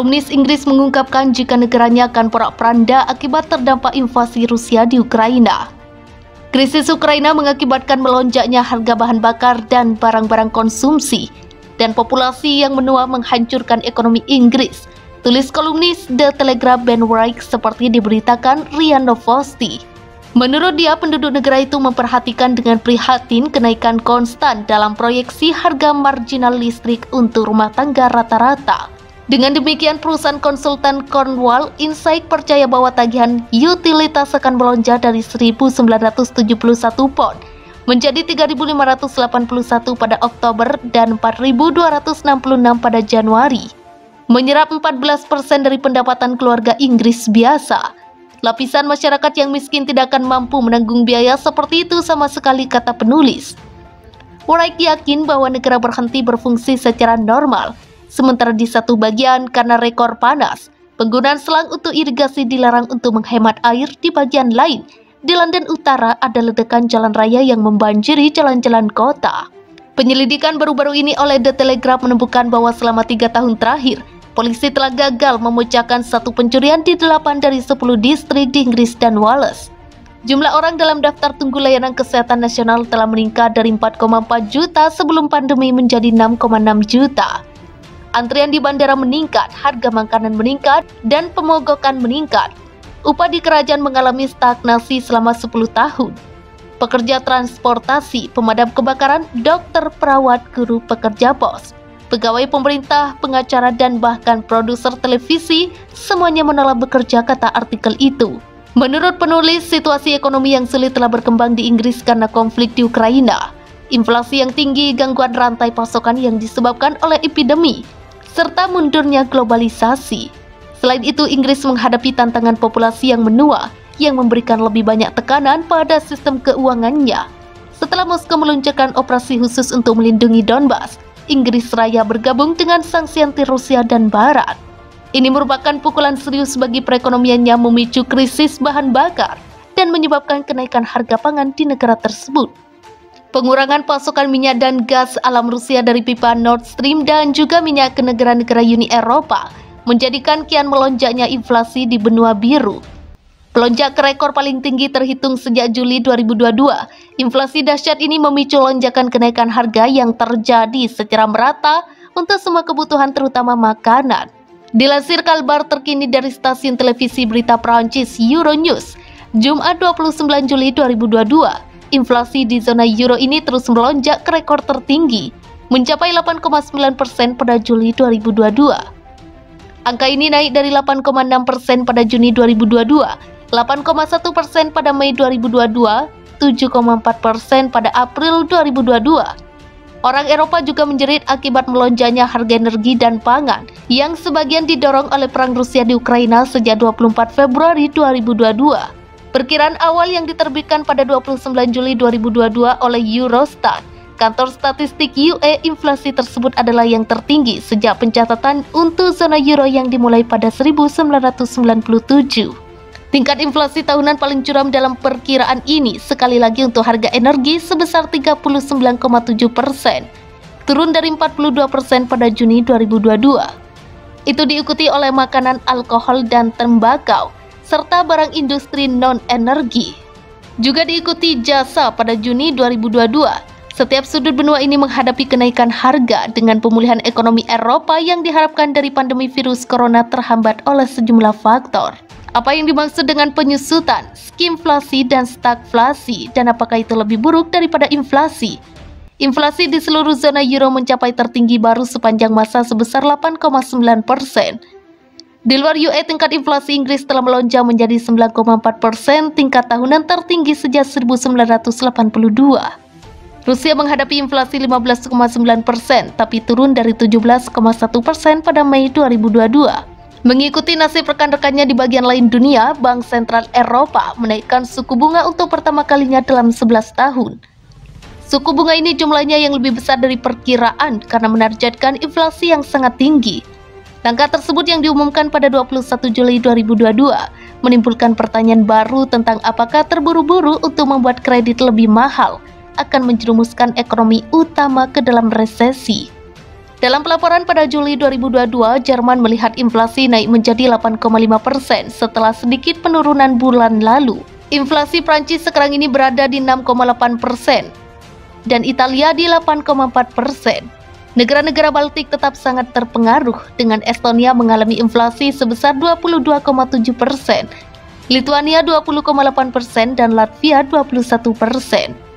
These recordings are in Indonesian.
Kolumnis Inggris mengungkapkan jika negaranya akan porak-poranda akibat terdampak invasi Rusia di Ukraina. Krisis Ukraina mengakibatkan melonjaknya harga bahan bakar dan barang-barang konsumsi, dan populasi yang menua menghancurkan ekonomi Inggris, tulis kolumnis The Telegraph Ben Wright seperti diberitakan RIA Novosti. Menurut dia, penduduk negara itu memperhatikan dengan prihatin kenaikan konstan dalam proyeksi harga marginal listrik untuk rumah tangga rata-rata. Dengan demikian, perusahaan konsultan Cornwall Insight percaya bahwa tagihan utilitas akan melonjak dari 1.971 pound menjadi 3.581 pada Oktober dan 4.266 pada Januari, menyerap 14% dari pendapatan keluarga Inggris biasa. Lapisan masyarakat yang miskin tidak akan mampu menanggung biaya seperti itu sama sekali, kata penulis. Wright yakin bahwa negara berhenti berfungsi secara normal, sementara di satu bagian karena rekor panas, penggunaan selang untuk irigasi dilarang untuk menghemat air. Di bagian lain, di London Utara ada ledakan jalan raya yang membanjiri jalan-jalan kota. Penyelidikan baru-baru ini oleh The Telegraph menemukan bahwa selama 3 tahun terakhir, polisi telah gagal memecahkan satu pencurian di 8 dari 10 distrik di Inggris dan Wales. Jumlah orang dalam daftar tunggu layanan kesehatan nasional telah meningkat dari 4,4 juta sebelum pandemi menjadi 6,6 juta. Antrian di bandara meningkat, harga makanan meningkat, dan pemogokan meningkat. Upah di kerajaan mengalami stagnasi selama 10 tahun. Pekerja transportasi, pemadam kebakaran, dokter, perawat, guru, pekerja pos, pegawai pemerintah, pengacara, dan bahkan produser televisi semuanya menolak bekerja, kata artikel itu. Menurut penulis, situasi ekonomi yang sulit telah berkembang di Inggris karena konflik di Ukraina, inflasi yang tinggi, gangguan rantai pasokan yang disebabkan oleh epidemi, serta mundurnya globalisasi. Selain itu, Inggris menghadapi tantangan populasi yang menua yang memberikan lebih banyak tekanan pada sistem keuangannya. Setelah Moskow meluncurkan operasi khusus untuk melindungi Donbas, Inggris Raya bergabung dengan sanksi anti Rusia dan Barat. Ini merupakan pukulan serius bagi perekonomiannya, memicu krisis bahan bakar dan menyebabkan kenaikan harga pangan di negara tersebut. Pengurangan pasokan minyak dan gas alam Rusia dari pipa Nord Stream dan juga minyak ke negara-negara Uni Eropa menjadikan kian melonjaknya inflasi di benua biru. Pelonjak ke rekor paling tinggi terhitung sejak Juli 2022. Inflasi dahsyat ini memicu lonjakan kenaikan harga yang terjadi secara merata untuk semua kebutuhan terutama makanan. Dilansir kabar terkini dari stasiun televisi berita Prancis Euronews, Jumat 29 Juli 2022, inflasi di zona euro ini terus melonjak ke rekor tertinggi, mencapai 8,9% pada Juli 2022. Angka ini naik dari 8,6% pada Juni 2022, 8,1% pada Mei 2022, 7,4% pada April 2022. Orang Eropa juga menjerit akibat melonjaknya harga energi dan pangan yang sebagian didorong oleh perang Rusia di Ukraina sejak 24 Februari 2022. Perkiraan awal yang diterbitkan pada 29 Juli 2022 oleh Eurostat, kantor statistik UE, inflasi tersebut adalah yang tertinggi sejak pencatatan untuk zona euro yang dimulai pada 1997. Tingkat inflasi tahunan paling curam dalam perkiraan ini sekali lagi untuk harga energi sebesar 39,7%, turun dari 42% pada Juni 2022. Itu diikuti oleh makanan, alkohol, dan tembakau, serta barang industri non-energi. Juga diikuti jasa pada Juni 2022. Setiap sudut benua ini menghadapi kenaikan harga dengan pemulihan ekonomi Eropa yang diharapkan dari pandemi virus corona terhambat oleh sejumlah faktor. Apa yang dimaksud dengan penyusutan, skimflasi, dan stagflasi, dan apakah itu lebih buruk daripada inflasi? Inflasi di seluruh zona euro mencapai tertinggi baru sepanjang masa sebesar 8,9%. Di luar UE, tingkat inflasi Inggris telah melonjak menjadi 9,4%, tingkat tahunan tertinggi sejak 1982. Rusia menghadapi inflasi 15,9%, tapi turun dari 17,1% pada Mei 2022. Mengikuti nasib rekan-rekannya di bagian lain dunia, Bank Sentral Eropa menaikkan suku bunga untuk pertama kalinya dalam 11 tahun. Suku bunga ini jumlahnya yang lebih besar dari perkiraan karena menargetkan inflasi yang sangat tinggi. Langkah tersebut yang diumumkan pada 21 Juli 2022 menimbulkan pertanyaan baru tentang apakah terburu-buru untuk membuat kredit lebih mahal akan menjerumuskan ekonomi utama ke dalam resesi. Dalam pelaporan pada Juli 2022, Jerman melihat inflasi naik menjadi 8,5% setelah sedikit penurunan bulan lalu. Inflasi Prancis sekarang ini berada di 6,8% dan Italia di 8,4%. Negara-negara Baltik tetap sangat terpengaruh dengan Estonia mengalami inflasi sebesar 22,7%, Lituania 20,8% dan Latvia 21%.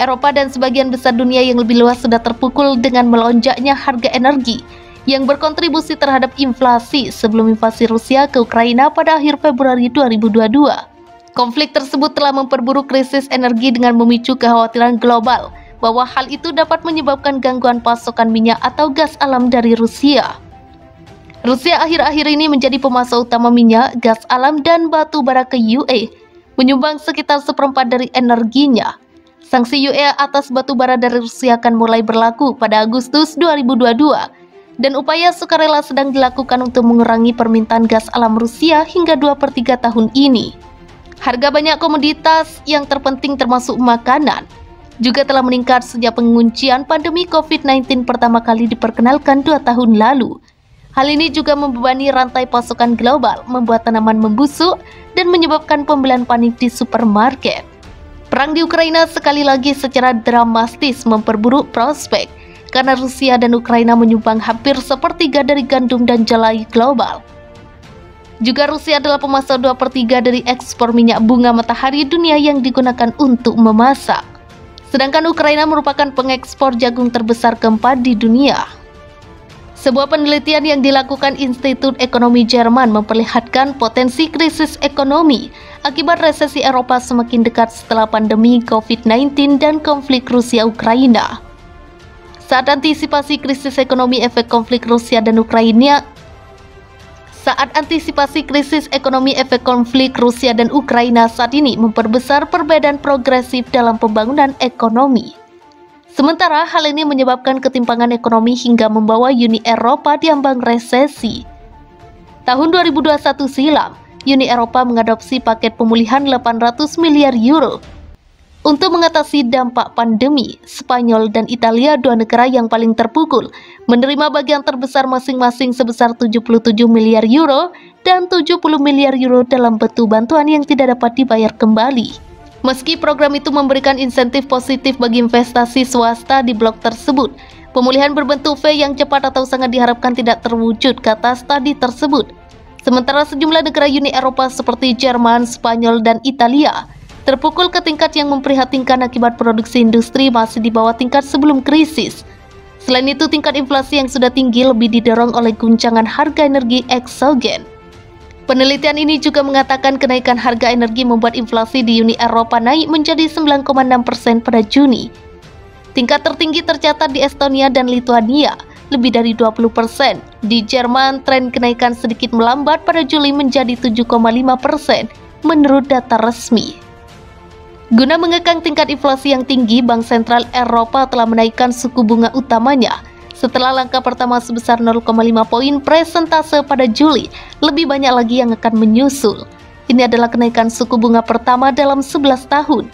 Eropa dan sebagian besar dunia yang lebih luas sudah terpukul dengan melonjaknya harga energi yang berkontribusi terhadap inflasi sebelum invasi Rusia ke Ukraina pada akhir Februari 2022. Konflik tersebut telah memperburuk krisis energi dengan memicu kekhawatiran global bahwa hal itu dapat menyebabkan gangguan pasokan minyak atau gas alam dari Rusia. Rusia akhir-akhir ini menjadi pemasok utama minyak, gas alam, dan batu bara ke UE, menyumbang sekitar 1/4 dari energinya. Sanksi UE atas batu bara dari Rusia akan mulai berlaku pada Agustus 2022, dan upaya sukarela sedang dilakukan untuk mengurangi permintaan gas alam Rusia hingga 2/3 tahun ini. Harga banyak komoditas yang terpenting termasuk makanan juga telah meningkat sejak penguncian pandemi COVID-19 pertama kali diperkenalkan 2 tahun lalu. Hal ini juga membebani rantai pasokan global, membuat tanaman membusuk, dan menyebabkan pembelian panik di supermarket. Perang di Ukraina sekali lagi secara dramatis memperburuk prospek karena Rusia dan Ukraina menyumbang hampir 1/3 dari gandum dan jelai global. Juga Rusia adalah pemasok 2/3 dari ekspor minyak bunga matahari dunia yang digunakan untuk memasak. Sedangkan Ukraina merupakan pengekspor jagung terbesar keempat di dunia. Sebuah penelitian yang dilakukan Institut Ekonomi Jerman memperlihatkan potensi krisis ekonomi akibat resesi Eropa semakin dekat setelah pandemi COVID-19 dan konflik Rusia-Ukraina. Saat antisipasi krisis ekonomi efek konflik Rusia dan Ukraina saat ini memperbesar perbedaan progresif dalam pembangunan ekonomi. Sementara hal ini menyebabkan ketimpangan ekonomi hingga membawa Uni Eropa diambang resesi. Tahun 2021 silam, Uni Eropa mengadopsi paket pemulihan 800 miliar euro untuk mengatasi dampak pandemi. Spanyol dan Italia, dua negara yang paling terpukul, menerima bagian terbesar masing-masing sebesar 77 miliar euro dan 70 miliar euro dalam bentuk bantuan yang tidak dapat dibayar kembali. Meski program itu memberikan insentif positif bagi investasi swasta di blok tersebut, pemulihan berbentuk V yang cepat atau sangat diharapkan tidak terwujud, kata studi tersebut. Sementara sejumlah negara Uni Eropa seperti Jerman, Spanyol, dan Italia terpukul ke tingkat yang memprihatinkan akibat produksi industri masih di bawah tingkat sebelum krisis. Selain itu, tingkat inflasi yang sudah tinggi lebih didorong oleh guncangan harga energi eksogen. Penelitian ini juga mengatakan kenaikan harga energi membuat inflasi di Uni Eropa naik menjadi 9,6% pada Juni. Tingkat tertinggi tercatat di Estonia dan Lituania, lebih dari 20%. Di Jerman, tren kenaikan sedikit melambat pada Juli menjadi 7,5% menurut data resmi. Guna mengekang tingkat inflasi yang tinggi, Bank Sentral Eropa telah menaikkan suku bunga utamanya. Setelah langkah pertama sebesar 0,5 poin persentase pada Juli, lebih banyak lagi yang akan menyusul. Ini adalah kenaikan suku bunga pertama dalam 11 tahun.